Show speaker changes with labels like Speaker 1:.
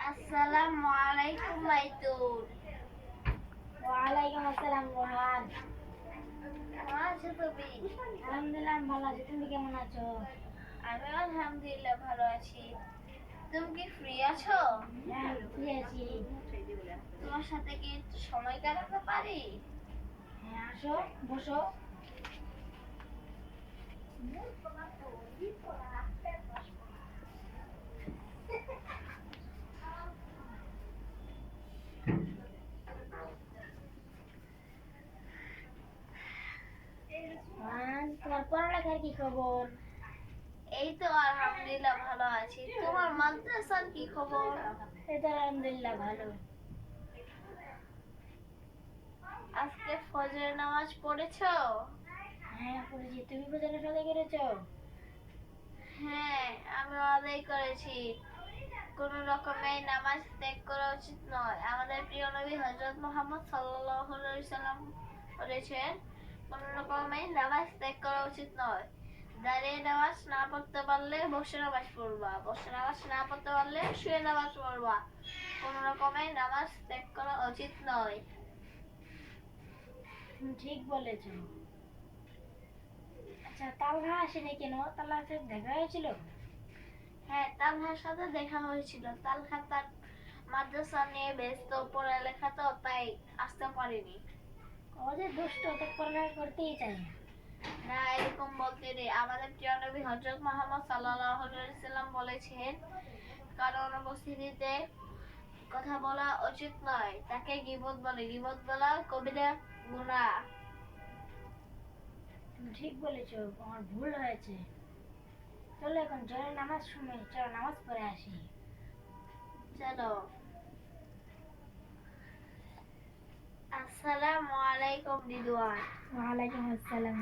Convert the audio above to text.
Speaker 1: আসসালামু আলাইকুম মাইতুল।
Speaker 2: ওয়ালাইকুম আসসালাম রোহান।
Speaker 1: কেমন আছো তুমি?
Speaker 2: আলহামদুলিল্লাহ আমি ভালো আছি, তুমি কেমন আছো?
Speaker 1: আমি আলহামদুলিল্লাহ ভালো আছি। তুমি কি ফ্রি আছো?
Speaker 2: হ্যাঁ, ফ্রি আছি।
Speaker 1: তোমার সাথে কি একটু সময় কাটাতে পারি?
Speaker 2: হ্যাঁ, আসো, বসো। রোহান, তোমার পড়ালেখার কি খবর?
Speaker 1: এই তো আলহামদুলিল্লাহ ভালো আছি। তোমার মাদ্রাসার কি খবর?
Speaker 2: এই তো আলহামদুলিল্লাহ ভালো।
Speaker 1: আজকে ফজরের নামাজ পড়েছো?
Speaker 2: হ্যাঁ, পড়েছি। তুমি কোথায় সদাই করেছো?
Speaker 1: হ্যাঁ, আমি আদায় করেছি। কোন রকমে নামাজ ত্যাগ করা উচিত নয়। আমাদের প্রিয় নবী হযরত মুহাম্মদ সাল্লাল্লাহু আলাইহি সাল্লাম বলেছেন, কোন রকমে নামাজ ত্যাগ করা উচিত নয়। দাঁড়িয়ে নামাজ না পড়তে পারলে বসে নামাজ পড়বা, বসে নামাজ না পড়তে পারলে শুয়ে নামাজ পড়বা। কোন রকমে নামাজ ত্যাগ করা উচিত নয়।
Speaker 2: তুমি ঠিক বলেছো। আচ্ছা, তালহা আসেনি কেন? তালহার সাথে দেখা হয়েছিল?
Speaker 1: হ্যাঁ, তালহার সাথে দেখা হয়েছিল। তালহা তার মাদ্রাসা নিয়ে ব্যস্ত, পড়ালেখা তো, তাই আসতে পারেনি।
Speaker 2: ও যে দুষ্ট, তো পড়ালেখা করতেই চায় না।
Speaker 1: না, এরকম বলতে নেই। আমাদের প্রিয় নবী হযরত মুহাম্মদ সাল্লাল্লাহু আলাইহি সাল্লাম বলেছেন, কারো অনুপস্থিতিতে কথা বলা উচিত নয়। তাকে গীবত বলে। গীবত বলা কবিরা গুনাহ।
Speaker 2: তুমি ঠিক বলেছো, আমার ভুল হয়েছে। চলো এখন জয়ের নামাজ সময়, চলো নামাজ পড়ে আসি।
Speaker 1: চলো। আসসালামু আলাইকুম রিদওয়ান।
Speaker 2: ওয়ালাইকুম আসসালাম।